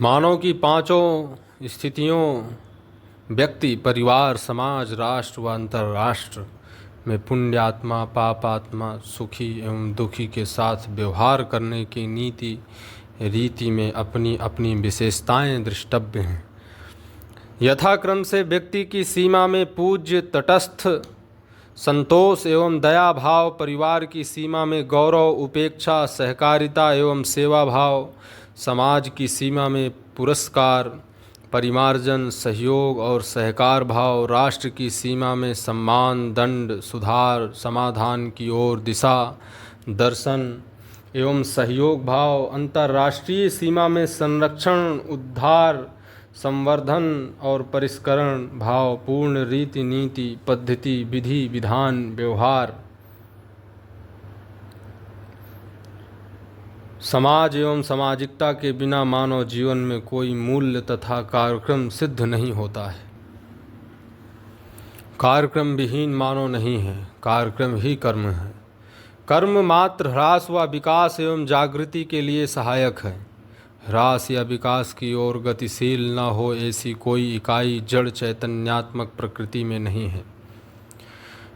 मानव की पांचों स्थितियों व्यक्ति, परिवार, समाज, राष्ट्र व अंतर्राष्ट्र में पुण्यात्मा, पापात्मा, सुखी एवं दुखी के साथ व्यवहार करने की नीति रीति में अपनी अपनी विशेषताएं दृष्टव्य हैं। यथाक्रम से व्यक्ति की सीमा में पूज्य, तटस्थ, संतोष एवं दया भाव, परिवार की सीमा में गौरव, उपेक्षा, सहकारिता एवं सेवा भाव, समाज की सीमा में पुरस्कार, परिमार्जन, सहयोग और सहकार भाव, राष्ट्र की सीमा में सम्मान, दंड, सुधार, समाधान की ओर दिशा, दर्शन एवं सहयोग भाव, अंतर्राष्ट्रीय सीमा में संरक्षण, उद्धार, संवर्धन और परिष्करण भाव, पूर्ण रीति, नीति, पद्धति, विधि, विधान, व्यवहार, समाज एवं सामाजिकता के बिना मानव जीवन में कोई मूल्य तथा कार्यक्रम सिद्ध नहीं होता है। कार्यक्रम विहीन मानव नहीं है, कार्यक्रम ही कर्म है। कर्म मात्र ह्रास व विकास एवं जागृति के लिए सहायक है। ह्रास या विकास की ओर गतिशील न हो ऐसी कोई इकाई जड़ चैतन्यात्मक प्रकृति में नहीं है।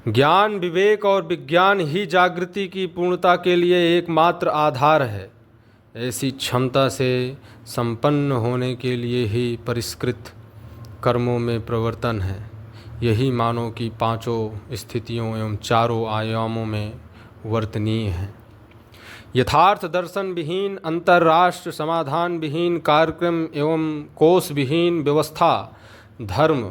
ज्ञान, विवेक और विज्ञान ही जागृति की पूर्णता के लिए एकमात्र आधार है। ऐसी क्षमता से संपन्न होने के लिए ही परिष्कृत कर्मों में प्रवर्तन है। यही मानव की पांचों स्थितियों एवं चारों आयामों में वर्तनीय है। यथार्थ दर्शन विहीन, अंतर्राष्ट्र समाधान विहीन, कार्यक्रम एवं कोष विहीन व्यवस्था, धर्म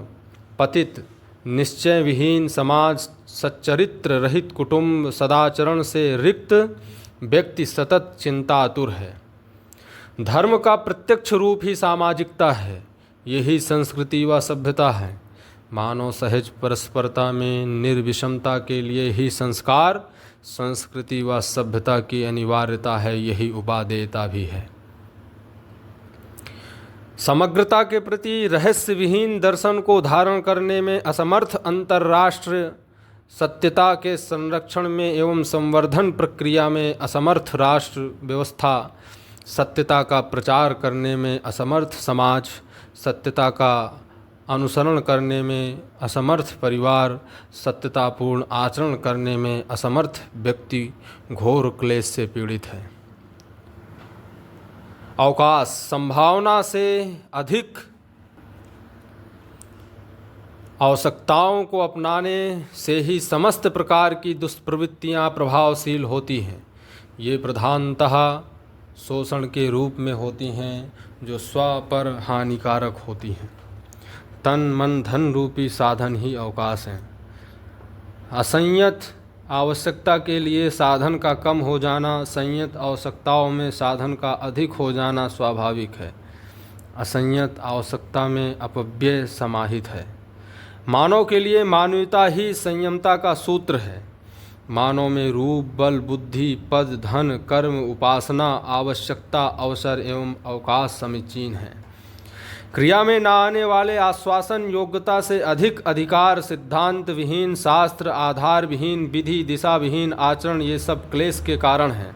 पतित, निश्चय विहीन समाज, सच्चरित्र रहित कुटुंब, सदाचरण से रिक्त व्यक्ति सतत चिंतातुर है। धर्म का प्रत्यक्ष रूप ही सामाजिकता है। यही संस्कृति व सभ्यता है। मानव सहज परस्परता में निर्विषमता के लिए ही संस्कार, संस्कृति व सभ्यता की अनिवार्यता है। यही उपादेयता भी है। समग्रता के प्रति रहस्य विहीन दर्शन को धारण करने में असमर्थ, अंतर्राष्ट्रीय सत्यता के संरक्षण में एवं संवर्धन प्रक्रिया में असमर्थ, राष्ट्र व्यवस्था सत्यता का प्रचार करने में असमर्थ, समाज सत्यता का अनुसरण करने में असमर्थ, परिवार सत्यतापूर्ण आचरण करने में असमर्थ व्यक्ति घोर क्लेश से पीड़ित है। अवकाश संभावना से अधिक आवश्यकताओं को अपनाने से ही समस्त प्रकार की दुष्प्रवृत्तियां प्रभावशील होती हैं। ये प्रधानतः शोषण के रूप में होती हैं, जो स्व पर हानिकारक होती हैं। तन मन धन रूपी साधन ही अवकाश हैं। असंयत आवश्यकता के लिए साधन का कम हो जाना, संयत आवश्यकताओं में साधन का अधिक हो जाना स्वाभाविक है। असंयत आवश्यकता में अपव्यय समाहित है। मानव के लिए मानवीयता ही संयमता का सूत्र है। मानव में रूप, बल, बुद्धि, पद, धन, कर्म, उपासना, आवश्यकता, अवसर एवं अवकाश समीचीन है। क्रिया में न आने वाले आश्वासन, योग्यता से अधिक अधिकार, सिद्धांत विहीन, शास्त्र आधार विहीन, विधि दिशा विहीन आचरण, ये सब क्लेश के कारण हैं।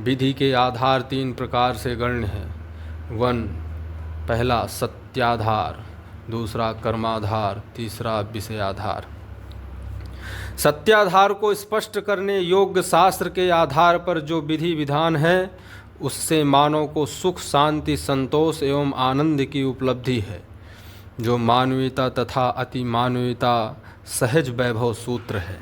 विधि के आधार तीन प्रकार से गण्य हैं। पहला सत्याधार, दूसरा कर्माधार, तीसरा विषयाधार। सत्याधार को स्पष्ट करने योग्य शास्त्र के आधार पर जो विधि विधान है, उससे मानव को सुख, शांति, संतोष एवं आनंद की उपलब्धि है। जो मानवीयता तथा अति मानवीयता सहज वैभव सूत्र है।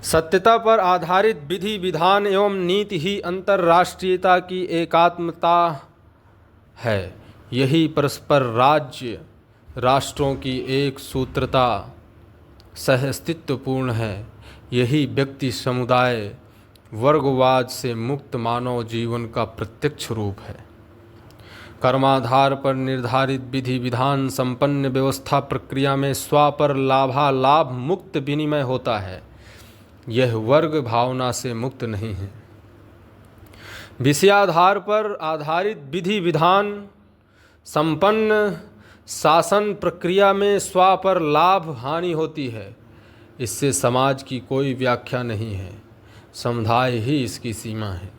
सत्यता पर आधारित विधि विधान एवं नीति ही अंतर्राष्ट्रीयता की एकात्मता है। यही परस्पर राज्य राष्ट्रों की एक सूत्रता सहअस्तित्वपूर्ण है। यही व्यक्ति समुदाय वर्गवाद से मुक्त मानव जीवन का प्रत्यक्ष रूप है। कर्माधार पर निर्धारित विधि विधान संपन्न व्यवस्था प्रक्रिया में स्व पर लाभालाभ मुक्त विनिमय होता है। यह वर्ग भावना से मुक्त नहीं है। विषयाधार पर आधारित विधि विधान संपन्न शासन प्रक्रिया में स्व पर लाभ हानि होती है। इससे समाज की कोई व्याख्या नहीं है, समुदाय ही इसकी सीमा है।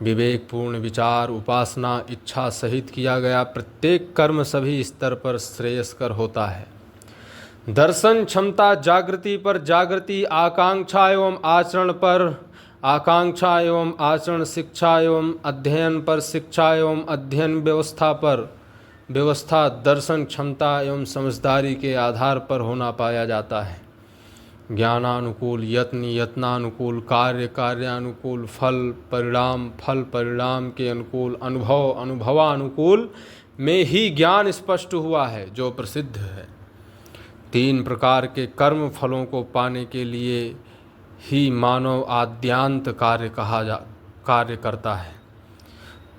विवेकपूर्ण विचार, उपासना, इच्छा सहित किया गया प्रत्येक कर्म सभी स्तर पर श्रेयस्कर होता है। दर्शन क्षमता जागृति पर जागृति, आकांक्षा एवं आचरण पर आकांक्षा एवं आचरण, शिक्षा एवं अध्ययन पर शिक्षा एवं अध्ययन, व्यवस्था पर व्यवस्था, दर्शन क्षमता एवं समझदारी के आधार पर होना पाया जाता है। ज्ञानानुकूल यत्न, यत्नानुकूल कार्य, कार्यानुकूल फल, परिणाम फल परिणाम के अनुकूल, अनुभव अनुभवानुकूल में ही ज्ञान स्पष्ट हुआ है जो प्रसिद्ध है। 3 प्रकार के कर्म फलों को पाने के लिए ही मानव आद्यांत कार्य करता है।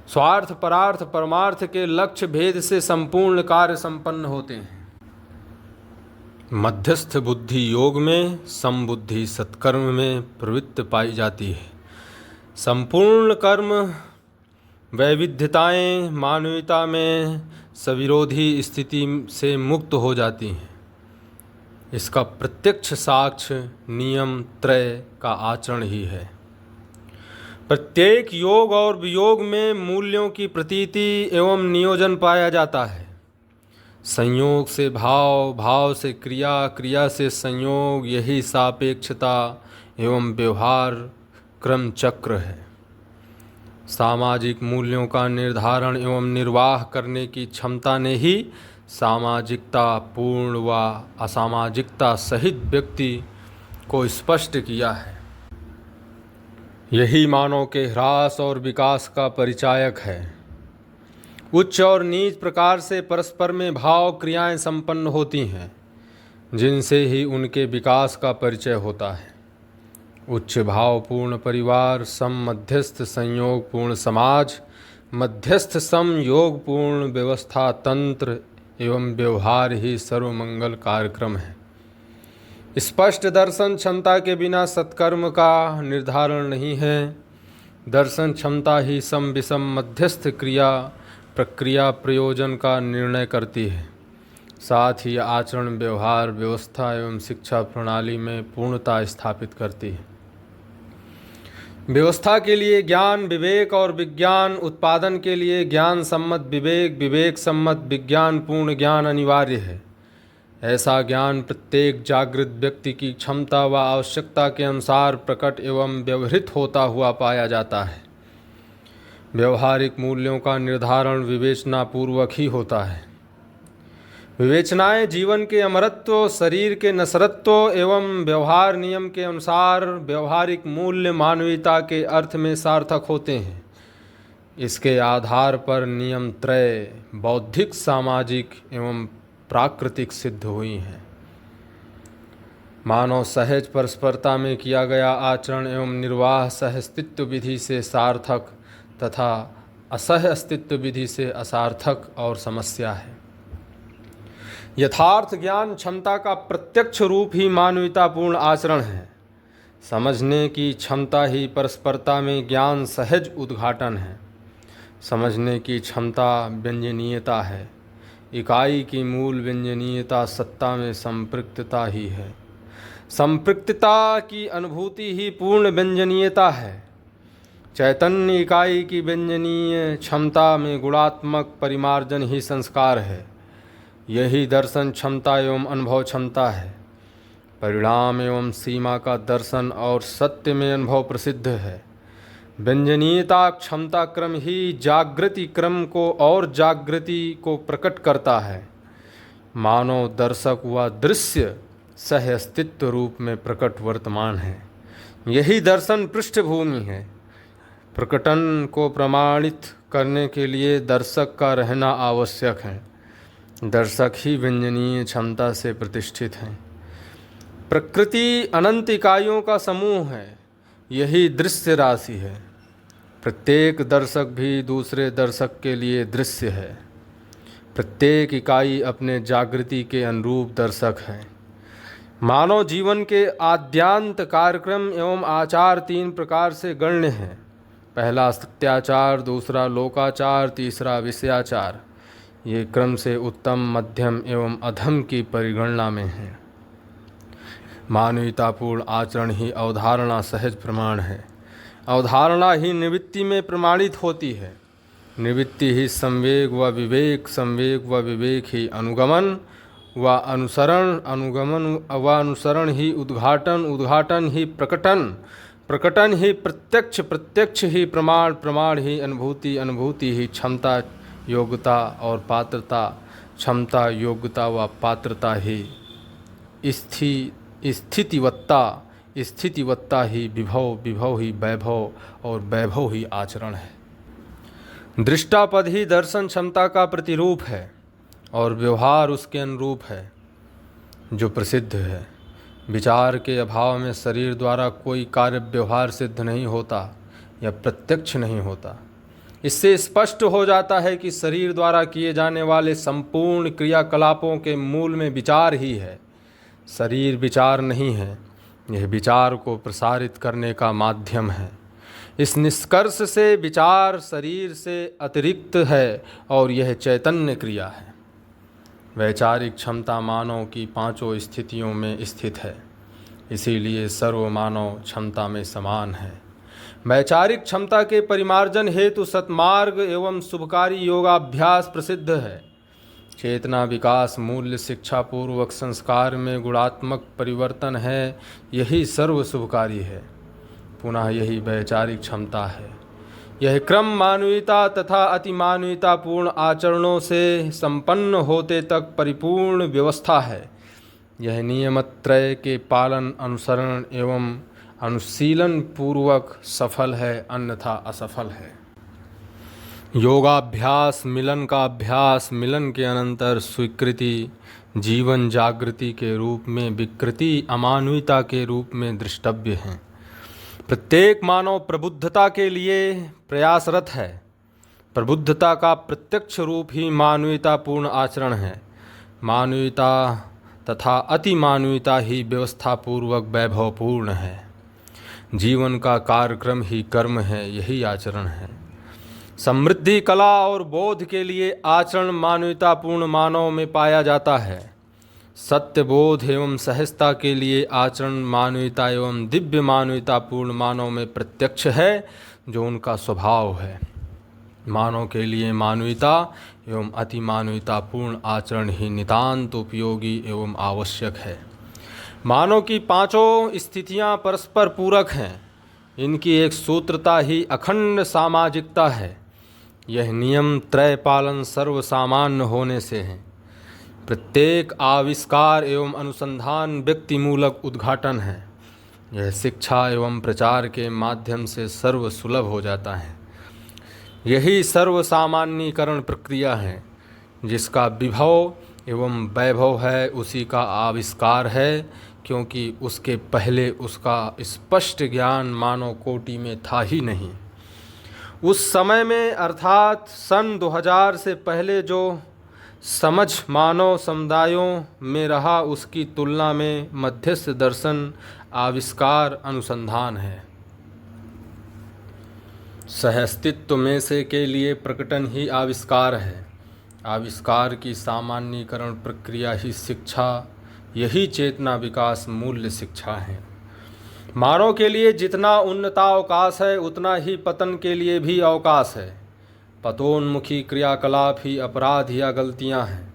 स्वार्थ परार्थ परमार्थ के लक्ष्य भेद से संपूर्ण कार्य संपन्न होते हैं। मध्यस्थ बुद्धि योग में, समबुद्धि सत्कर्म में प्रवृत्त पाई जाती है। संपूर्ण कर्म वैविध्यताएं मानवीयता में सविरोधी स्थिति से मुक्त हो जाती हैं। इसका प्रत्यक्ष साक्ष्य नियम त्रय का आचरण ही है। प्रत्येक योग और वियोग में मूल्यों की प्रतीति एवं नियोजन पाया जाता है। संयोग से भाव, भाव से क्रिया, क्रिया से संयोग, यही सापेक्षता एवं व्यवहार क्रम चक्र है। सामाजिक मूल्यों का निर्धारण एवं निर्वाह करने की क्षमता ने ही सामाजिकता पूर्ण व असामाजिकता सहित व्यक्ति को स्पष्ट किया है। यही मानव के ह्रास और विकास का परिचायक है। उच्च और नीच प्रकार से परस्पर में भाव क्रियाएं संपन्न होती हैं, जिनसे ही उनके विकास का परिचय होता है। उच्च भावपूर्ण परिवार, सम मध्यस्थ संयोगपूर्ण समाज, मध्यस्थ सम योगपूर्ण व्यवस्था तंत्र एवं व्यवहार ही सर्वमंगल कार्यक्रम है। स्पष्ट दर्शन क्षमता के बिना सत्कर्म का निर्धारण नहीं है। दर्शन क्षमता ही सम विषम मध्यस्थ क्रिया प्रक्रिया प्रयोजन का निर्णय करती है। साथ ही आचरण, व्यवहार, व्यवस्था एवं शिक्षा प्रणाली में पूर्णता स्थापित करती है। व्यवस्था के लिए ज्ञान, विवेक और विज्ञान, उत्पादन के लिए ज्ञान सम्मत विवेक, विवेक सम्मत विज्ञान पूर्ण ज्ञान अनिवार्य है। ऐसा ज्ञान प्रत्येक जागृत व्यक्ति की क्षमता व आवश्यकता के अनुसार प्रकट एवं व्यवहृत होता हुआ पाया जाता है। व्यवहारिक मूल्यों का निर्धारण विवेचना पूर्वक ही होता है। विवेचनाएं जीवन के अमरत्व, शरीर के नश्वरत्व एवं व्यवहार नियम के अनुसार व्यवहारिक मूल्य मानवीयता के अर्थ में सार्थक होते हैं। इसके आधार पर नियम त्रय बौद्धिक, सामाजिक एवं प्राकृतिक सिद्ध हुई हैं। मानव सहज परस्परता में किया गया आचरण एवं निर्वाह सहअस्तित्व विधि से सार्थक तथा असह अस्तित्व विधि से असार्थक और समस्या है। यथार्थ ज्ञान क्षमता का प्रत्यक्ष रूप ही मानवीयतापूर्ण आचरण है। समझने की क्षमता ही परस्परता में ज्ञान सहज उद्घाटन है। समझने की क्षमता व्यंजनीयता है। इकाई की मूल व्यंजनीयता सत्ता में संपृक्तता ही है। संपृक्तता की अनुभूति ही पूर्ण व्यंजनीयता है। चैतन्य इकाई की व्यंजनीय क्षमता में गुणात्मक परिमार्जन ही संस्कार है। यही दर्शन क्षमता एवं अनुभव क्षमता है। परिणाम एवं सीमा का दर्शन और सत्य में अनुभव प्रसिद्ध है। व्यंजनीयता क्षमता क्रम ही जागृति क्रम को और जागृति को प्रकट करता है। मानव दर्शक व दृश्य सह अस्तित्व रूप में प्रकट वर्तमान है। यही दर्शन पृष्ठभूमि है। प्रकटन को प्रमाणित करने के लिए दर्शक का रहना आवश्यक है। दर्शक ही व्यंजनीय क्षमता से प्रतिष्ठित हैं। प्रकृति अनंत इकाइयों का समूह है। यही दृश्य राशि है। प्रत्येक दर्शक भी दूसरे दर्शक के लिए दृश्य है। प्रत्येक इकाई अपने जागृति के अनुरूप दर्शक है। मानव जीवन के आद्यांत कार्यक्रम एवं आचार 3 प्रकार से गण्य हैं। पहला सत्याचार, दूसरा लोकाचार, तीसरा विषयाचार। ये क्रम से उत्तम, मध्यम एवं अधम की परिगणना में है। मानवीयतापूर्ण आचरण ही अवधारणा सहज प्रमाण है। अवधारणा ही निवृत्ति में प्रमाणित होती है। निवृत्ति ही संवेग व विवेक, संवेग व विवेक ही अनुगमन व अनुसरण, अनुगमन व अनुसरण ही उद्घाटन, उद्घाटन ही प्रकटन, प्रकटन ही प्रत्यक्ष, प्रत्यक्ष ही प्रमाण, प्रमाण ही अनुभूति, अनुभूति ही क्षमता, योग्यता और पात्रता, क्षमता, योग्यता व पात्रता ही स्थितिवत्ता, स्थितिवत्ता ही विभव, विभव ही वैभव और वैभव ही आचरण है। दृष्टापद ही दर्शन क्षमता का प्रतिरूप है और व्यवहार उसके अनुरूप है जो प्रसिद्ध है। विचार के अभाव में शरीर द्वारा कोई कार्य व्यवहार सिद्ध नहीं होता या प्रत्यक्ष नहीं होता। इससे स्पष्ट हो जाता है कि शरीर द्वारा किए जाने वाले संपूर्ण क्रियाकलापों के मूल में विचार ही है। शरीर विचार नहीं है, यह विचार को प्रसारित करने का माध्यम है। इस निष्कर्ष से विचार शरीर से अतिरिक्त है और यह चैतन्य क्रिया है। वैचारिक क्षमता मानव की पांचों स्थितियों में स्थित है, इसीलिए सर्व मानव क्षमता में समान है। वैचारिक क्षमता के परिमार्जन हेतु सत्मार्ग एवं शुभकारी योगाभ्यास प्रसिद्ध है। चेतना विकास, मूल्य शिक्षा पूर्वक संस्कार में गुणात्मक परिवर्तन है, यही सर्व शुभकारी है। पुनः यही वैचारिक क्षमता है। यह क्रम मानवीयता तथा अतिमानवीयता पूर्ण आचरणों से संपन्न होते तक परिपूर्ण व्यवस्था है। यह नियमत्रय के पालन, अनुसरण एवं अनुशीलन पूर्वक सफल है, अन्यथा असफल है। योगाभ्यास मिलन का अभ्यास, मिलन के अनंतर स्वीकृति, जीवन जागृति के रूप में, विकृति अमानवीयता के रूप में दृष्टव्य है। प्रत्येक मानव प्रबुद्धता के लिए प्रयासरत है। प्रबुद्धता का प्रत्यक्ष रूप ही मानवीयता पूर्ण आचरण है। मानवीयता तथा अतिमानवीयता ही व्यवस्थापूर्वक वैभवपूर्ण है। जीवन का कार्यक्रम ही कर्म है, यही आचरण है। समृद्धि, कला और बोध के लिए आचरण मानवीयतापूर्ण मानव में पाया जाता है। सत्य, बोध एवं सहजता के लिए आचरण मानवीयता एवं दिव्य मानवीयतापूर्ण मानव में प्रत्यक्ष है, जो उनका स्वभाव है। मानव के लिए मानवीयता एवं अति मानवीयतापूर्ण आचरण ही नितांत उपयोगी एवं आवश्यक है। मानव की पांचों स्थितियां परस्पर पूरक हैं। इनकी एक सूत्रता ही अखंड सामाजिकता है। यह नियम त्रय पालन सर्वसामान्य होने से है। प्रत्येक आविष्कार एवं अनुसंधान व्यक्तिमूलक उद्घाटन है। यह शिक्षा एवं प्रचार के माध्यम से सर्वसुलभ हो जाता है। यही सर्वसामान्यीकरण प्रक्रिया है। जिसका विभव एवं वैभव है, उसी का आविष्कार है, क्योंकि उसके पहले उसका स्पष्ट ज्ञान मानव कोटि में था ही नहीं। उस समय में अर्थात सन 2000 से पहले जो समझ मानव समुदायों में रहा, उसकी तुलना में मध्यस्थ दर्शन, आविष्कार, अनुसंधान है। सहअस्तित्व में से के लिए प्रकटन ही आविष्कार है। आविष्कार की सामान्यीकरण प्रक्रिया ही शिक्षा, यही चेतना विकास मूल्य शिक्षा है। मानव के लिए जितना उन्नतावकाश है, उतना ही पतन के लिए भी अवकाश है। पतोन्मुखी क्रियाकलाप ही अपराध या गलतियां हैं।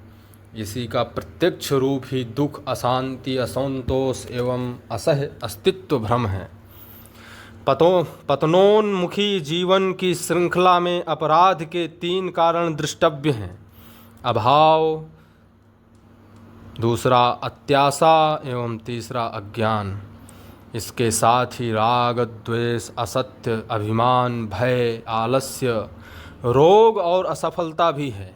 इसी का प्रत्यक्ष रूप ही दुख, अशांति, असंतोष एवं असह अस्तित्व भ्रम है। पतनोन्मुखी जीवन की श्रृंखला में अपराध के 3 कारण दृष्टव्य हैं। अभाव, दूसरा अत्याशा एवं तीसरा अज्ञान। इसके साथ ही राग, द्वेष, असत्य, अभिमान, भय, आलस्य, रोग और असफलता भी है।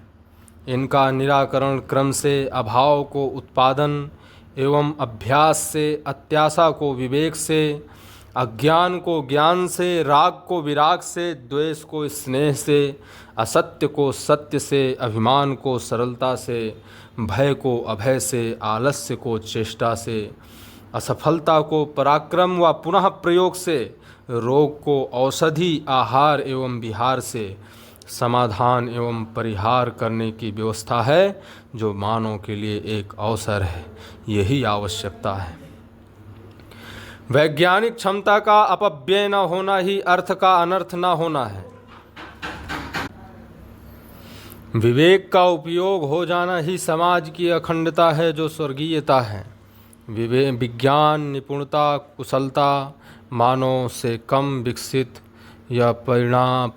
इनका निराकरण क्रम से अभाव को उत्पादन एवं अभ्यास से, अत्याशा को विवेक से, अज्ञान को ज्ञान से, राग को विराग से, द्वेष को स्नेह से, असत्य को सत्य से, अभिमान को सरलता से, भय को अभय से, आलस्य को चेष्टा से, असफलता को पराक्रम व पुनः प्रयोग से, रोग को औषधि, आहार एवं विहार से समाधान एवं परिहार करने की व्यवस्था है, जो मानव के लिए एक अवसर है। यही आवश्यकता है। वैज्ञानिक क्षमता का अपव्यय न होना ही अर्थ का अनर्थ न होना है। विवेक का उपयोग हो जाना ही समाज की अखंडता है, जो स्वर्गीयता है। विज्ञान, निपुणता, कुशलता मानव से कम विकसित या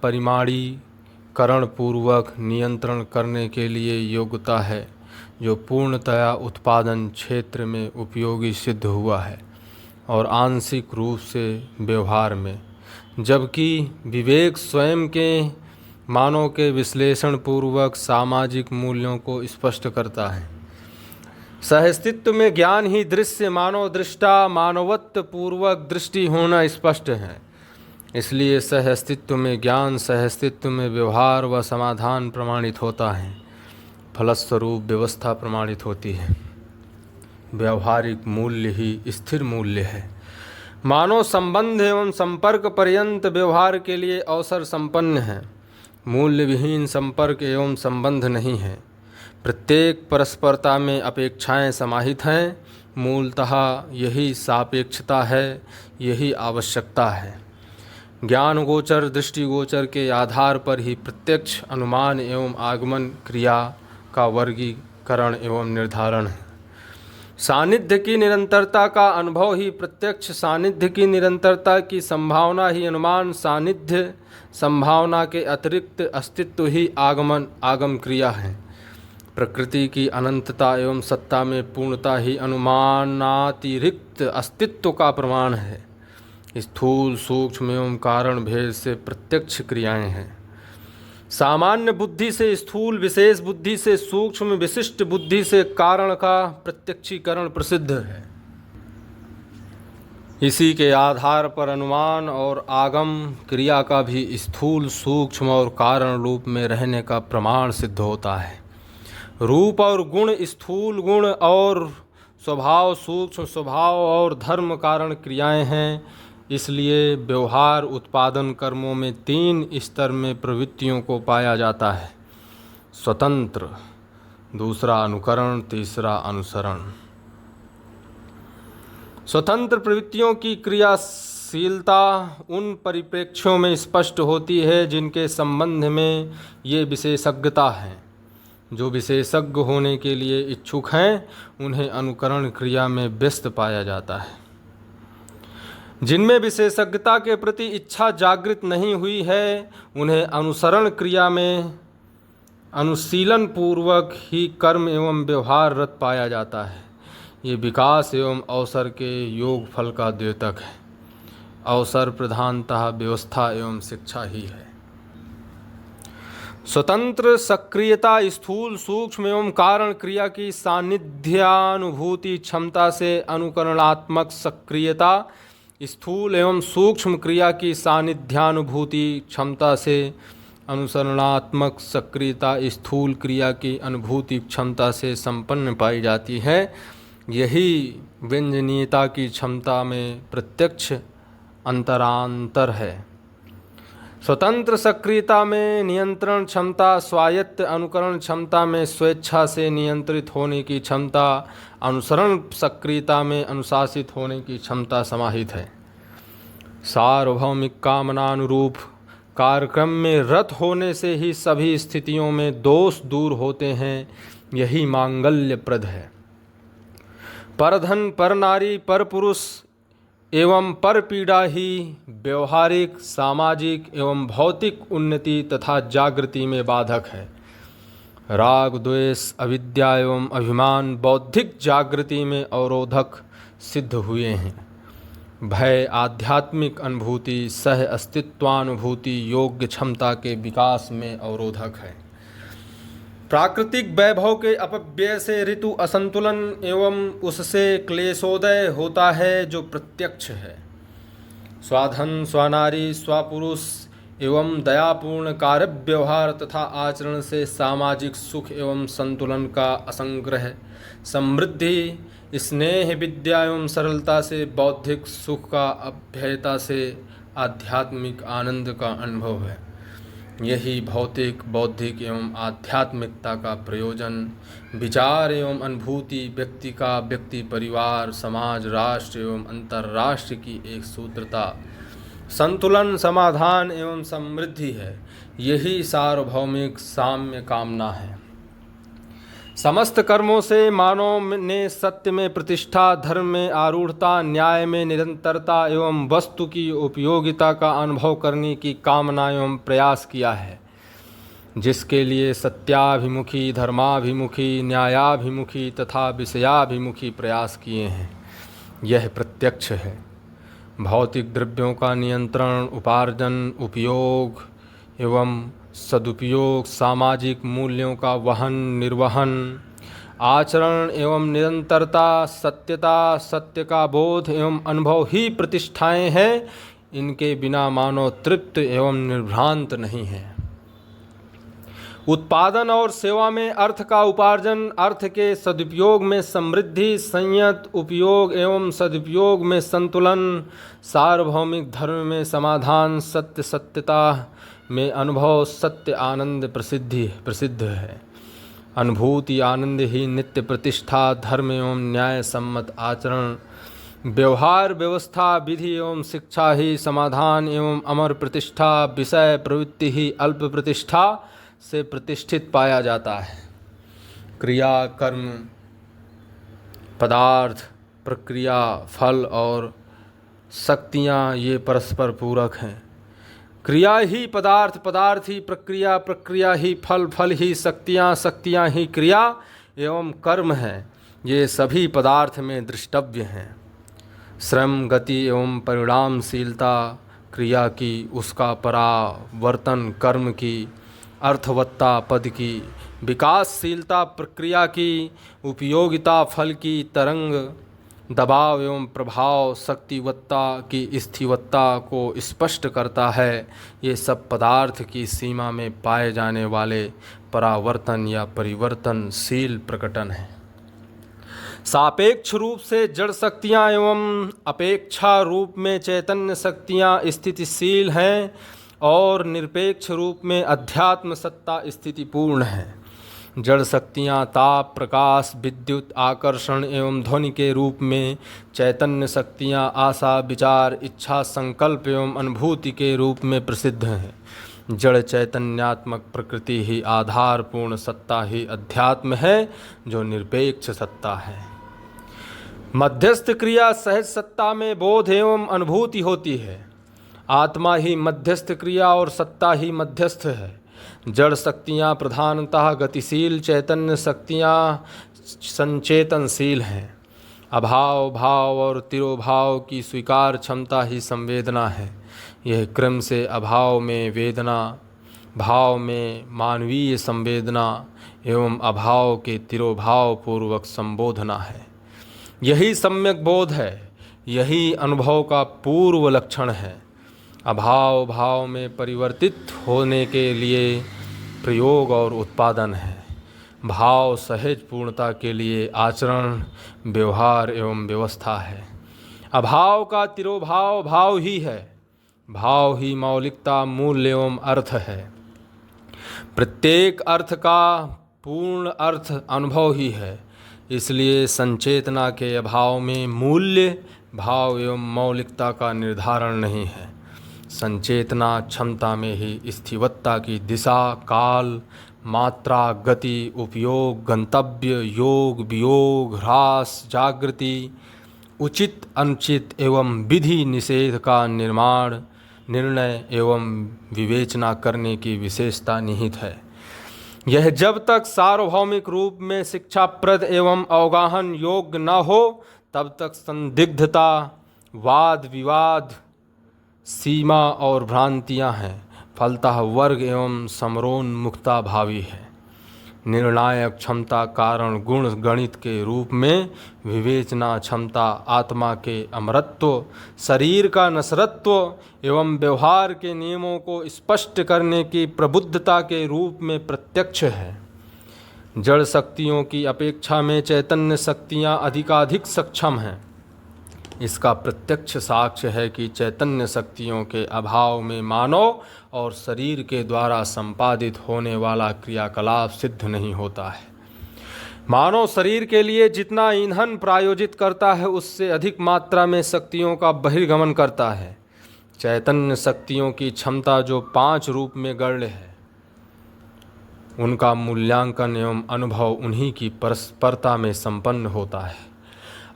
परिमाणीकरण पूर्वक नियंत्रण करने के लिए योग्यता है, जो पूर्णतया उत्पादन क्षेत्र में उपयोगी सिद्ध हुआ है और आंशिक रूप से व्यवहार में, जबकि विवेक स्वयं के मानव के विश्लेषण पूर्वक सामाजिक मूल्यों को स्पष्ट करता है। सहस्तित्व में ज्ञान ही दृश्य मानव दृष्टा मानवत्व पूर्वक दृष्टि होना स्पष्ट है। इसलिए सहस्तित्व में ज्ञान सहस्तित्व में व्यवहार व समाधान प्रमाणित होता है, फलस्वरूप व्यवस्था प्रमाणित होती है। व्यवहारिक मूल्य ही स्थिर मूल्य है। मानव संबंध एवं संपर्क पर्यंत व्यवहार के लिए अवसर संपन्न है। मूल्य विहीन संपर्क एवं संबंध नहीं है। प्रत्येक परस्परता में अपेक्षाएं समाहित हैं। मूलतः यही सापेक्षता है, यही आवश्यकता है। ज्ञान गोचर दृष्टिगोचर के आधार पर ही प्रत्यक्ष अनुमान एवं आगमन क्रिया का वर्गीकरण एवं निर्धारण है। सानिध्य की निरंतरता का अनुभव ही प्रत्यक्ष, सानिध्य की निरंतरता की संभावना ही अनुमान, सानिध्य संभावना के अतिरिक्त अस्तित्व ही आगम क्रिया है। प्रकृति की अनंतता एवं सत्ता में पूर्णता ही अनुमानातिरिक्त अस्तित्व का प्रमाण है। स्थूल सूक्ष्म एवं कारण भेद से प्रत्यक्ष क्रियाएं हैं। सामान्य बुद्धि से स्थूल, विशेष बुद्धि से सूक्ष्म, विशिष्ट बुद्धि से कारण का प्रत्यक्षीकरण प्रसिद्ध है। इसी के आधार पर अनुमान और आगम क्रिया का भी स्थूल, सूक्ष्म और कारण रूप में रहने का प्रमाण सिद्ध होता है। रूप और गुण स्थूल गुण और स्वभाव सूक्ष्म स्वभाव और धर्म कारण क्रियाएं हैं। इसलिए व्यवहार उत्पादन कर्मों में 3 स्तर में प्रवृत्तियों को पाया जाता है। स्वतंत्र, दूसरा अनुकरण, तीसरा अनुसरण। स्वतंत्र प्रवृत्तियों की क्रियाशीलता उन परिप्रेक्ष्यों में स्पष्ट होती है जिनके संबंध में ये विशेषज्ञता है। जो विशेषज्ञ होने के लिए इच्छुक हैं उन्हें अनुकरण क्रिया में व्यस्त पाया जाता है। जिनमें विशेषज्ञता के प्रति इच्छा जागृत नहीं हुई है उन्हें अनुसरण क्रिया में अनुशीलन पूर्वक ही कर्म एवं व्यवहार रत पाया जाता है। ये विकास एवं अवसर के योग फल का द्योतक है। अवसर प्रधानतः व्यवस्था एवं शिक्षा ही है। स्वतंत्र सक्रियता स्थूल सूक्ष्म एवं कारण क्रिया की सानिध्यानुभूति क्षमता से अनुकरणात्मक सक्रियता स्थूल एवं सूक्ष्म क्रिया की सानिध्यानुभूति क्षमता से अनुसरणात्मक सक्रियता स्थूल क्रिया की अनुभूति क्षमता से संपन्न पाई जाती है। यही व्यंजनीयता की क्षमता में प्रत्यक्ष अंतरांतर है। स्वतंत्र सक्रियता में नियंत्रण क्षमता, स्वायत्त अनुकरण क्षमता में स्वेच्छा से नियंत्रित होने की क्षमता, अनुसरण सक्रियता में अनुशासित होने की क्षमता समाहित है। सार्वभौमिक कामनानुरूप कार्यक्रम में रत होने से ही सभी स्थितियों में दोष दूर होते हैं। यही मांगल्यप्रद है। परधन, पर नारी, पर पुरुष एवं पर पीड़ा ही व्यवहारिक, सामाजिक एवं भौतिक उन्नति तथा जागृति में बाधक है। राग, द्वेष, अविद्या एवं अभिमान बौद्धिक जागृति में अवरोधक सिद्ध हुए हैं। भय आध्यात्मिक अनुभूति, सह अस्तित्वानुभूति योग्य क्षमता के विकास में अवरोधक है। प्राकृतिक वैभव के अपव्यय से ऋतु असंतुलन एवं उससे क्लेशोदय होता है जो प्रत्यक्ष है। स्वाधन, स्वनारी, स्वपुरुष एवं दयापूर्ण कार्य व्यवहार तथा आचरण से सामाजिक सुख एवं संतुलन का असंग्रह, समृद्धि, स्नेह, विद्या एवं सरलता से बौद्धिक सुख का, अभ्ययता से आध्यात्मिक आनंद का अनुभव है। यही भौतिक, बौद्धिक एवं आध्यात्मिकता का प्रयोजन, विचार एवं अनुभूति व्यक्ति का व्यक्ति, परिवार, समाज, राष्ट्र एवं अंतर्राष्ट्र की एक सूत्रता, संतुलन, समाधान एवं समृद्धि है। यही सार्वभौमिक साम्य कामना है। समस्त कर्मों से मानव ने सत्य में प्रतिष्ठा, धर्म में आरूढ़ता, न्याय में निरंतरता एवं वस्तु की उपयोगिता का अनुभव करने की कामना एवं प्रयास किया है, जिसके लिए सत्याभिमुखी, धर्माभिमुखी, न्यायाभिमुखी तथा विषयाभिमुखी प्रयास किए हैं। यह प्रत्यक्ष है। भौतिक द्रव्यों का नियंत्रण, उपार्जन, उपयोग एवं सदुपयोग, सामाजिक मूल्यों का वहन, निर्वहन, आचरण एवं निरंतरता, सत्यता, सत्य का बोध एवं अनुभव ही प्रतिष्ठाएं हैं। इनके बिना मानव तृप्त एवं निर्भ्रांत नहीं है। उत्पादन और सेवा में अर्थ का उपार्जन, अर्थ के सदुपयोग में समृद्धि, संयत उपयोग एवं सदुपयोग में संतुलन, सार्वभौमिक धर्म में समाधान, सत्य सत्यता में अनुभव, सत्य आनंद प्रसिद्ध है। अनुभूति आनंद ही नित्य प्रतिष्ठा, धर्म एवं न्याय सम्मत आचरण, व्यवहार व्यवस्था, विधि एवं शिक्षा ही समाधान एवं अमर प्रतिष्ठा, विषय प्रवृत्ति ही अल्प प्रतिष्ठा से प्रतिष्ठित पाया जाता है। क्रिया, कर्म, पदार्थ, प्रक्रिया, फल और शक्तियाँ ये परस्पर पूरक हैं। क्रिया ही पदार्थ, पदार्थ ही प्रक्रिया, प्रक्रिया ही फल, फल ही शक्तियाँ, शक्तियाँ ही क्रिया एवं कर्म हैं। ये सभी पदार्थ में दृष्टव्य हैं। श्रम, गति एवं परिणामशीलता क्रिया की, उसका परावर्तन कर्म की, अर्थवत्ता पद की, विकासशीलता प्रक्रिया की, उपयोगिता फल की, तरंग, दबाव एवं प्रभाव शक्तिवत्ता की स्थिवत्ता को स्पष्ट करता है। ये सब पदार्थ की सीमा में पाए जाने वाले परावर्तन या परिवर्तनशील प्रकटन हैं। सापेक्ष रूप से जड़ शक्तियाँ एवं अपेक्षा रूप में चैतन्य शक्तियाँ स्थितिशील हैं और निरपेक्ष रूप में अध्यात्म सत्ता स्थितिपूर्ण है। जड़ शक्तियाँ ताप, प्रकाश, विद्युत, आकर्षण एवं ध्वनि के रूप में, चैतन्य शक्तियाँ आशा, विचार, इच्छा, संकल्प एवं अनुभूति के रूप में प्रसिद्ध हैं। जड़ चैतन्यात्मक प्रकृति ही आधारपूर्ण सत्ता ही अध्यात्म है, जो निरपेक्ष सत्ता है। मध्यस्थ क्रिया सहज सत्ता में बोध एवं अनुभूति होती है। आत्मा ही मध्यस्थ क्रिया और सत्ता ही मध्यस्थ है। जड़ शक्तियाँ प्रधानतः गतिशील, चैतन्य शक्तियाँ संचेतनशील हैं। अभाव, भाव और तिरोभाव की स्वीकार क्षमता ही संवेदना है। यह क्रम से अभाव में वेदना, भाव में मानवीय संवेदना एवं अभाव के तिरोभाव पूर्वक संबोधना है। यही सम्यक बोध है, यही अनुभव का पूर्व लक्षण है। अभाव भाव में परिवर्तित होने के लिए प्रयोग और उत्पादन है। भाव सहज पूर्णता के लिए आचरण, व्यवहार एवं व्यवस्था है। अभाव का तिरोभाव भाव ही है। भाव ही मौलिकता, मूल्य एवं अर्थ है। प्रत्येक अर्थ का पूर्ण अर्थ अनुभव ही है। इसलिए संचेतना के अभाव में मूल्य, भाव एवं मौलिकता का निर्धारण नहीं है। संचेतना क्षमता में ही स्थिवत्ता की दिशा, काल, मात्रा, गति, उपयोग, गंतव्य, योग, वियोग, ह्रास, जागृति, उचित अनुचित एवं विधि निषेध का निर्माण, निर्णय एवं विवेचना करने की विशेषता निहित है। यह जब तक सार्वभौमिक रूप में शिक्षाप्रद एवं अवगाहन योग्य न हो, तब तक संदिग्धता, वाद विवाद, सीमा और भ्रांतियां हैं। फलतः वर्ग एवं समरोन्मुखता भावी है। निर्णायक क्षमता कारण गुण गणित के रूप में, विवेचना क्षमता आत्मा के अमरत्व, शरीर का नश्वरत्व एवं व्यवहार के नियमों को स्पष्ट करने की प्रबुद्धता के रूप में प्रत्यक्ष है। जड़ शक्तियों की अपेक्षा में चैतन्य शक्तियाँ अधिकाधिक सक्षम हैं। इसका प्रत्यक्ष साक्ष्य है कि चैतन्य शक्तियों के अभाव में मानव और शरीर के द्वारा संपादित होने वाला क्रियाकलाप सिद्ध नहीं होता है। मानव शरीर के लिए जितना ईंधन प्रायोजित करता है उससे अधिक मात्रा में शक्तियों का बहिर्गमन करता है। चैतन्य शक्तियों की क्षमता जो 5 रूप में गढ़ है, उनका मूल्यांकन एवं अनुभव उन्हीं की परस्परता में संपन्न होता है।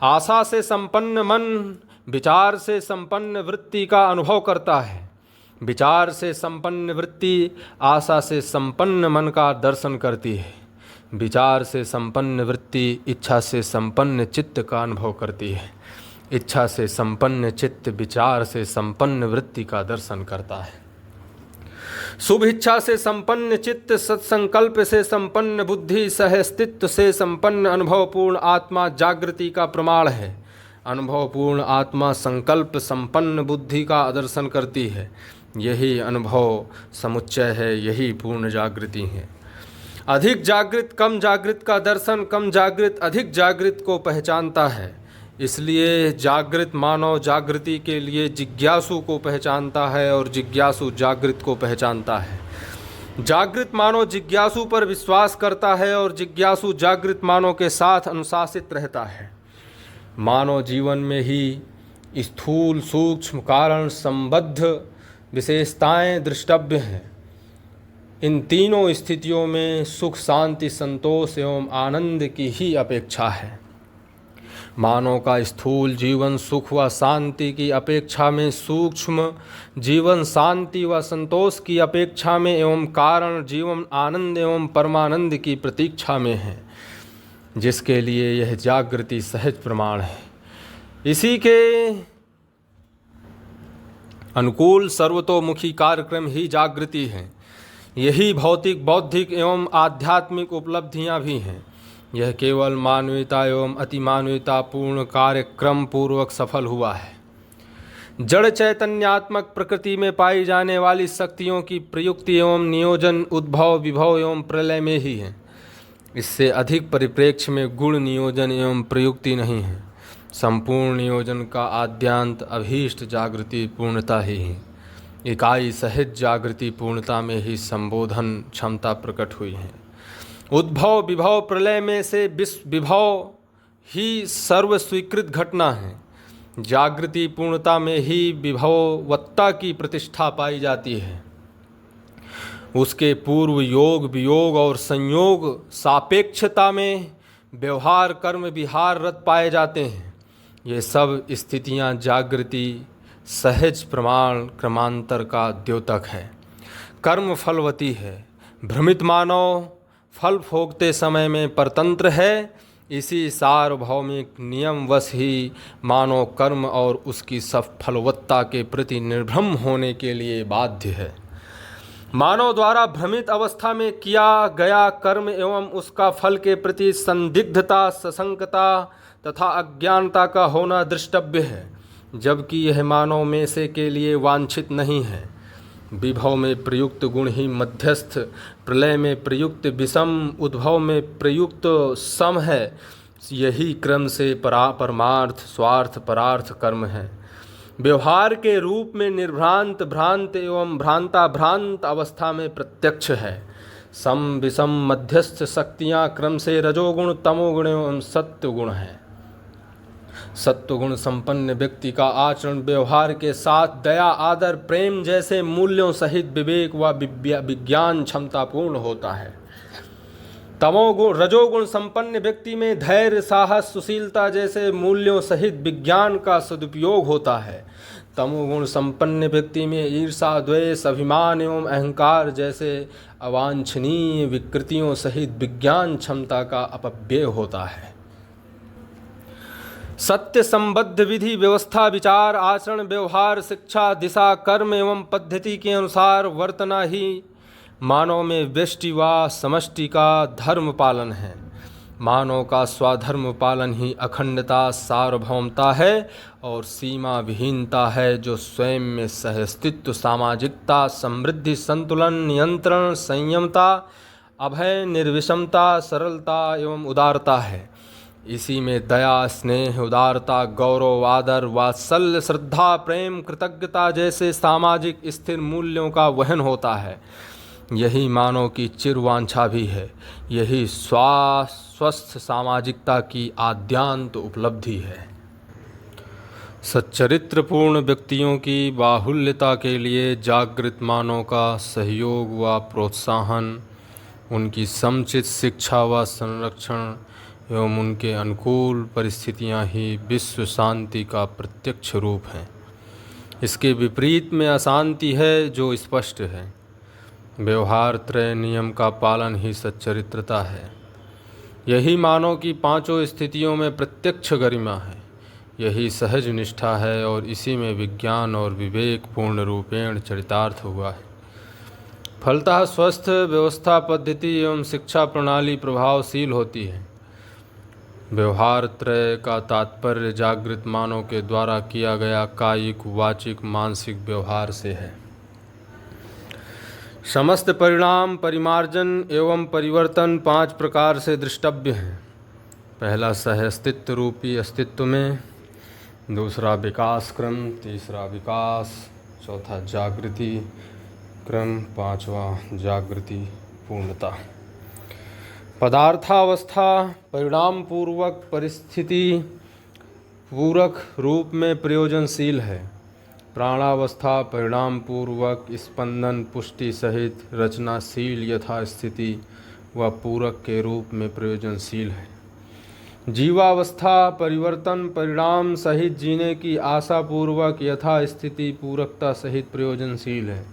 आशा से संपन्न मन विचार से संपन्न वृत्ति का अनुभव करता है। विचार से संपन्न वृत्ति आशा से संपन्न मन का दर्शन करती है। विचार से संपन्न वृत्ति इच्छा से संपन्न चित्त का अनुभव करती है। इच्छा से संपन्न चित्त विचार से संपन्न वृत्ति का दर्शन करता है। शुभ इच्छा से संपन्न चित्त सत्संकल्प से संपन्न बुद्धि सहस्तित्व से संपन्न अनुभवपूर्ण आत्मा जागृति का प्रमाण है। अनुभवपूर्ण आत्मा संकल्प संपन्न बुद्धि का दर्शन करती है। यही अनुभव समुच्चय है, यही पूर्ण जागृति है। अधिक जागृत कम जागृत का दर्शन कम जागृत अधिक जागृत को पहचानता है। इसलिए जागृत मानव जागृति के लिए जिज्ञासु को पहचानता है और जिज्ञासु जागृत को पहचानता है। जागृत मानव जिज्ञासु पर विश्वास करता है और जिज्ञासु जागृत मानव के साथ अनुशासित रहता है। मानव जीवन में ही स्थूल सूक्ष्म कारण संबद्ध विशेषताएं दृष्टव्य हैं। इन तीनों स्थितियों में सुख शांति संतोष एवं आनंद की ही अपेक्षा है। मानव का स्थूल जीवन सुख व शांति की अपेक्षा में, सूक्ष्म जीवन शांति व संतोष की अपेक्षा में एवं कारण जीवन आनंद एवं परमानंद की प्रतीक्षा में है, जिसके लिए यह जागृति सहज प्रमाण है। इसी के अनुकूल सर्वतोमुखी कार्यक्रम ही जागृति है। यही भौतिक बौद्धिक एवं आध्यात्मिक उपलब्धियां भी हैं। यह केवल मानवीयता एवं अतिमानवीयता पूर्ण कार्यक्रम पूर्वक सफल हुआ है। जड़ चैतन्यात्मक प्रकृति में पाई जाने वाली शक्तियों की प्रयुक्ति एवं नियोजन उद्भव विभव एवं प्रलय में ही है। इससे अधिक परिप्रेक्ष्य में गुण नियोजन एवं प्रयुक्ति नहीं है। संपूर्ण नियोजन का आद्यांत अभीष्ट जागृति पूर्णता ही है। इकाई सहज जागृति पूर्णता में ही संबोधन क्षमता प्रकट हुई है। उद्भव विभव प्रलय में से विभव ही सर्व स्वीकृत घटना है। जागृति पूर्णता में ही विभववत्ता की प्रतिष्ठा पाई जाती है। उसके पूर्व योग वियोग और संयोग सापेक्षता में व्यवहार कर्म विहार रत पाए जाते हैं। ये सब स्थितियां जागृति सहज प्रमाण क्रमांतर का द्योतक है। कर्म फलवती है। भ्रमित मानव फल भोगते समय में परतंत्र है। इसी सार्वभौमिक नियम वश ही मानव कर्म और उसकी सफलवत्ता के प्रति निर्भ्रम होने के लिए बाध्य है। मानव द्वारा भ्रमित अवस्था में किया गया कर्म एवं उसका फल के प्रति संदिग्धता सशंकता तथा अज्ञानता का होना दृष्टव्य है, जबकि यह मानव में से के लिए वांछित नहीं है। विभव में प्रयुक्त गुण ही मध्यस्थ, प्रलय में प्रयुक्त विषम, उद्भव में प्रयुक्त सम है। यही क्रम से परमार्थ स्वार्थ परार्थ कर्म है। व्यवहार के रूप में निर्भ्रांत भ्रांत एवं भ्रांता भ्रांत अवस्था में प्रत्यक्ष है। सम विषम मध्यस्थ शक्तियाँ क्रम से रजोगुण तमोगुण एवं सत्वगुण है। सत्वगुण संपन्न व्यक्ति का आचरण व्यवहार के साथ दया आदर प्रेम जैसे मूल्यों सहित विवेक व विज्ञान क्षमता पूर्ण होता है। तमोगुण रजोगुण संपन्न व्यक्ति में धैर्य साहस सुशीलता जैसे मूल्यों सहित विज्ञान का सदुपयोग होता है। तमोगुण संपन्न व्यक्ति में ईर्षा द्वेष अभिमान एवं अहंकार जैसे अवांछनीय विकृतियों सहित विज्ञान क्षमता का अपव्यय होता है। सत्य संबद्ध विधि व्यवस्था विचार आचरण व्यवहार शिक्षा दिशा कर्म एवं पद्धति के अनुसार वर्तना ही मानव में व्यष्टि व समष्टि का धर्म पालन है। मानव का स्वधर्म पालन ही अखंडता सार्वभौमता है और सीमा विहीनता है, जो स्वयं में सहस्तित्व सामाजिकता समृद्धि संतुलन नियंत्रण संयमता अभय निर्विषमता सरलता एवं उदारता है। इसी में दया, स्नेह, उदारता, गौरव, आदर, वात्सल्य, श्रद्धा, प्रेम, कृतज्ञता जैसे सामाजिक स्थिर मूल्यों का वहन होता है। यही मानव की चिरवांछा भी है। यही स्वस्थ सामाजिकता की आद्यांत उपलब्धि है। सच्चरित्रपूर्ण व्यक्तियों की बाहुल्यता के लिए जागृत मानव का सहयोग व प्रोत्साहन, उनकी समुचित शिक्षा व संरक्षण एवं उनके अनुकूल परिस्थितियां ही विश्व शांति का प्रत्यक्ष रूप हैं। इसके विपरीत में अशांति है जो स्पष्ट है। व्यवहार त्रय नियम का पालन ही सच्चरित्रता है। यही मानव की पांचों स्थितियों में प्रत्यक्ष गरिमा है। यही सहज निष्ठा है और इसी में विज्ञान और विवेक पूर्ण रूपेण चरितार्थ हुआ है। फलतः स्वस्थ व्यवस्था पद्धति एवं शिक्षा प्रणाली प्रभावशील होती है। व्यवहार त्रय का तात्पर्य जागृत मानव के द्वारा किया गया कायिक, वाचिक, मानसिक व्यवहार से है। समस्त परिणाम, परिमार्जन एवं परिवर्तन 5 प्रकार से दृष्टव्य हैं। पहला सह अस्तित्व रूपी अस्तित्व में, दूसरा विकास क्रम, तीसरा विकास, चौथा जागृति क्रम, पांचवा जागृति पूर्णता। पदार्थावस्था परिणाम पूर्वक परिस्थिति पूरक रूप में प्रयोजनशील है। प्राणावस्था परिणाम पूर्वक स्पंदन पुष्टि सहित रचनाशील यथास्थिति व पूरक के रूप में प्रयोजनशील है। जीवावस्था परिवर्तन परिणाम सहित जीने की आशा पूर्वक यथास्थिति पूरकता सहित प्रयोजनशील है।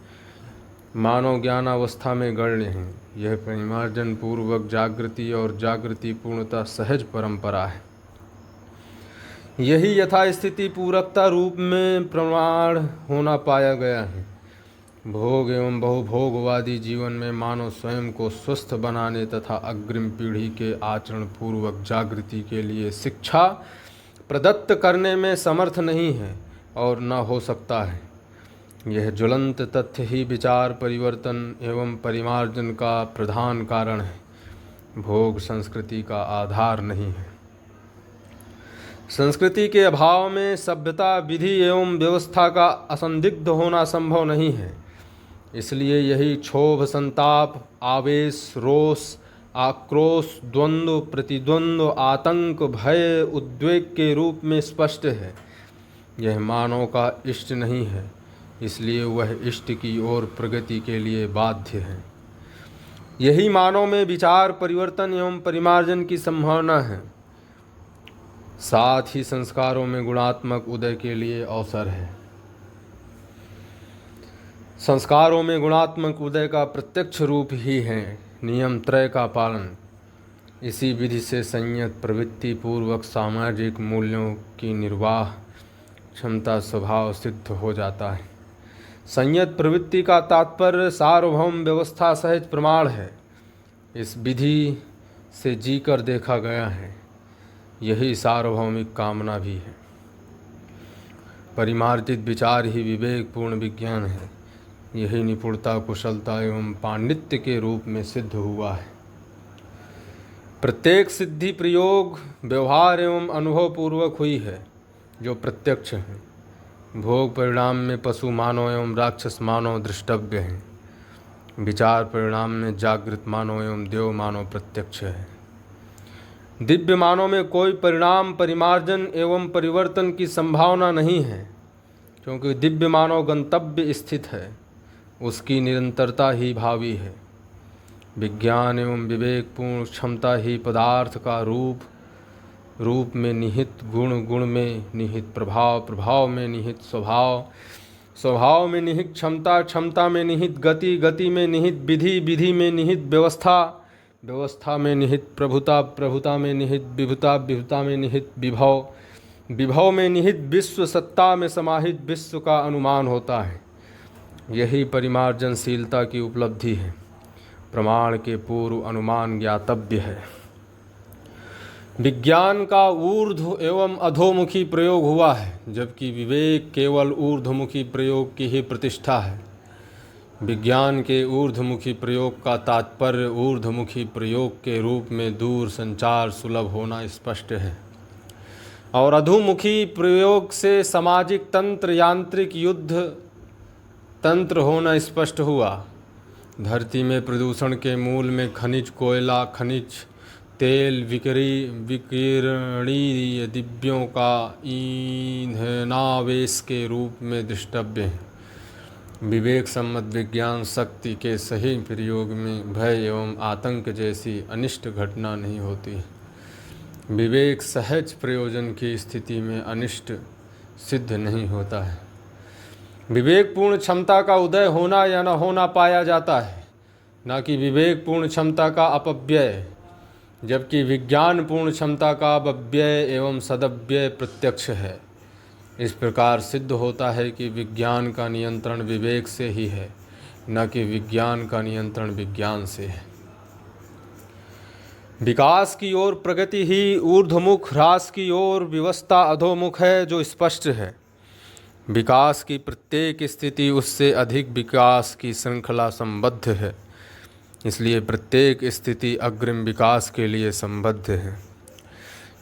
मानव ज्ञानावस्था में गण्य है। यह परिमार्जन पूर्वक जागृति और जागृति पूर्णता सहज परंपरा है। यही यथास्थिति पूरकता रूप में प्रमाण होना पाया गया है। भोग एवं बहुभोगवादी जीवन में मानव स्वयं को स्वस्थ बनाने तथा अग्रिम पीढ़ी के आचरण पूर्वक जागृति के लिए शिक्षा प्रदत्त करने में समर्थ नहीं है और न हो सकता है। यह ज्वलंत तथ्य ही विचार परिवर्तन एवं परिमार्जन का प्रधान कारण है। भोग संस्कृति का आधार नहीं है। संस्कृति के अभाव में सभ्यता, विधि एवं व्यवस्था का असंदिग्ध होना संभव नहीं है। इसलिए यही क्षोभ, संताप, आवेश, रोष, आक्रोश, द्वंद्व, प्रतिद्वंद्व, आतंक, भय, उद्वेग के रूप में स्पष्ट है। यह मानव का इष्ट नहीं है, इसलिए वह इष्ट की ओर प्रगति के लिए बाध्य है। यही मानव में विचार परिवर्तन एवं परिमार्जन की संभावना है। साथ ही संस्कारों में गुणात्मक उदय के लिए अवसर है। संस्कारों में गुणात्मक उदय का प्रत्यक्ष रूप ही है नियम त्रय का पालन। इसी विधि से संयत प्रवृत्ति पूर्वक सामाजिक मूल्यों की निर्वाह क्षमता स्वभाव सिद्ध हो जाता है। संयत प्रवृत्ति का तात्पर्य सार्वभौम व्यवस्था सहज प्रमाण है। इस विधि से जीकर देखा गया है। यही सार्वभौमिक कामना भी है। परिमार्जित विचार ही विवेकपूर्ण विज्ञान है। यही निपुणता, कुशलता एवं पांडित्य के रूप में सिद्ध हुआ है। प्रत्येक सिद्धि प्रयोग व्यवहार एवं अनुभव पूर्वक हुई है जो प्रत्यक्ष है। भोग परिणाम में पशु मानव एवं राक्षस मानव दृष्टव्य हैं। विचार परिणाम में जागृत मानव एवं देव मानव प्रत्यक्ष है। दिव्य मानव में कोई परिणाम, परिमार्जन एवं परिवर्तन की संभावना नहीं है, क्योंकि दिव्य मानव गंतव्य स्थित है। उसकी निरंतरता ही भावी है। विज्ञान एवं विवेकपूर्ण क्षमता ही पदार्थ का रूप में निहित, गुण गुण में निहित प्रभाव, प्रभाव में निहित स्वभाव, स्वभाव में निहित क्षमता, क्षमता में निहित गति, गति में निहित विधि, विधि में निहित व्यवस्था, व्यवस्था में निहित प्रभुता, प्रभुता में निहित विभुता, विभुता में निहित विभव, विभव में निहित विश्व, सत्ता में समाहित विश्व का अनुमान होता है। यही परिमार्जनशीलता की उपलब्धि है। प्रमाण के पूर्व अनुमान ज्ञातव्य है। विज्ञान का ऊर्ध्व एवं अधोमुखी प्रयोग हुआ है, जबकि विवेक केवल ऊर्ध्वमुखी प्रयोग की ही प्रतिष्ठा है। विज्ञान के ऊर्ध्वमुखी प्रयोग का तात्पर्य ऊर्ध्वमुखी प्रयोग के रूप में दूर संचार सुलभ होना स्पष्ट है, और अधोमुखी प्रयोग से सामाजिक तंत्र यांत्रिक युद्ध तंत्र होना स्पष्ट हुआ। धरती में प्रदूषण के मूल में खनिज कोयला, खनिज तेल, विकिरणीय डिब्बियों का ईंधनावेश के रूप में दृष्टव्य है। विवेक सम्मत विज्ञान शक्ति के सही प्रयोग में भय एवं आतंक जैसी अनिष्ट घटना नहीं होती। विवेक सहज प्रयोजन की स्थिति में अनिष्ट सिद्ध नहीं होता है। विवेकपूर्ण क्षमता का उदय होना या न होना पाया जाता है, न कि विवेकपूर्ण क्षमता का अपव्यय, जबकि विज्ञानपूर्ण क्षमता का अपव्यय एवं सदव्यय प्रत्यक्ष है। इस प्रकार सिद्ध होता है कि विज्ञान का नियंत्रण विवेक से ही है, न कि विज्ञान का नियंत्रण विज्ञान से है। विकास की ओर प्रगति ही ऊर्ध्वमुख, ह्रास की ओर विवस्था अधोमुख है, जो स्पष्ट है। विकास की प्रत्येक स्थिति उससे अधिक विकास की श्रृंखला संबद्ध है, इसलिए प्रत्येक स्थिति अग्रिम विकास के लिए संबद्ध है।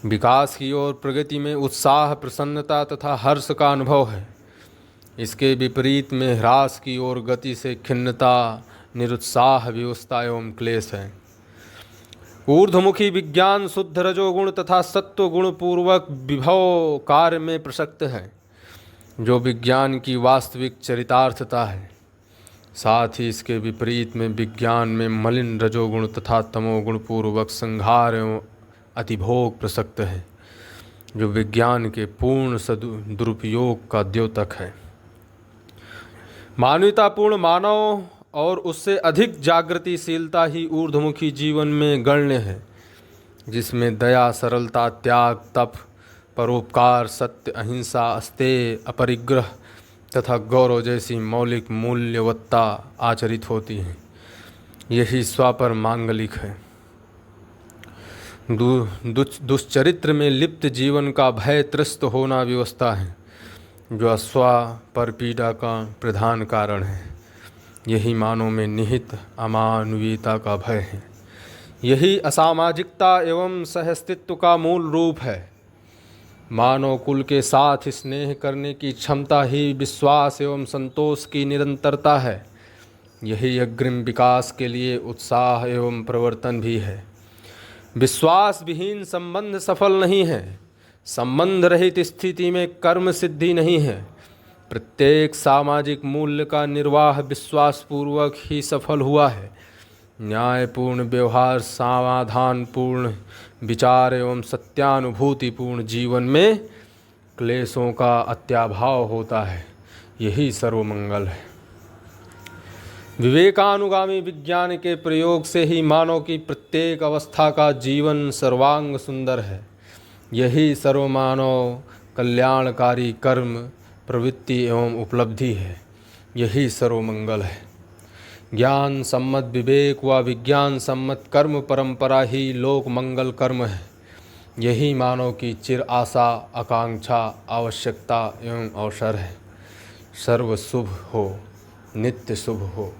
विकास की ओर प्रगति में उत्साह, प्रसन्नता तथा हर्ष का अनुभव है। इसके विपरीत में ह्रास की ओर गति से खिन्नता, निरुत्साह, विवशता एवं क्लेश है। ऊर्ध्वमुखी विज्ञान शुद्ध रजोगुण तथा सत्व गुण पूर्वक विभव कार्य में प्रसक्त है, जो विज्ञान की वास्तविक चरितार्थता है। साथ ही इसके विपरीत में विज्ञान में मलिन रजोगुण तथा तमोगुण पूर्वक संहार एवं अतिभोग प्रसक्त है, जो विज्ञान के पूर्ण दुरुपयोग का द्योतक है। मानवतापूर्ण मानव और उससे अधिक जागृतिशीलता ही ऊर्ध्वमुखी जीवन में गण्य है, जिसमें दया, सरलता, त्याग, तप, परोपकार, सत्य, अहिंसा, अस्तेय, अपरिग्रह तथा गौरव जैसी मौलिक मूल्यवत्ता आचरित होती हैं। यही स्वापर मांगलिक है। दुश्चरित्र में लिप्त जीवन का भय त्रस्त होना व्यवस्था है, जो अस्वापर पीड़ा का प्रधान कारण है। यही मानव में निहित अमानवीयता का भय है। यही असामाजिकता एवं सहअस्तित्व का मूल रूप है। मानव कुल के साथ स्नेह करने की क्षमता ही विश्वास एवं संतोष की निरंतरता है। यही अग्रिम विकास के लिए उत्साह एवं प्रवर्तन भी है। विश्वास विहीन संबंध सफल नहीं है। संबंध रहित स्थिति में कर्म सिद्धि नहीं है। प्रत्येक सामाजिक मूल्य का निर्वाह विश्वासपूर्वक ही सफल हुआ है। न्यायपूर्ण व्यवहार, समाधानपूर्ण विचार एवं सत्यानुभूतिपूर्ण जीवन में क्लेशों का अत्याभाव होता है। यही सर्वमंगल है। विवेकानुगामी विज्ञान के प्रयोग से ही मानव की प्रत्येक अवस्था का जीवन सर्वांग सुंदर है। यही सर्वमानव कल्याणकारी कर्म, प्रवृत्ति एवं उपलब्धि है। यही सर्वमंगल है। ज्ञान सम्मत विवेक व विज्ञान सम्मत कर्म परंपरा ही लोक मंगल कर्म है। यही मानव की चिर आशा, आकांक्षा, आवश्यकता एवं अवसर है। सर्व शुभ हो, नित्य शुभ हो।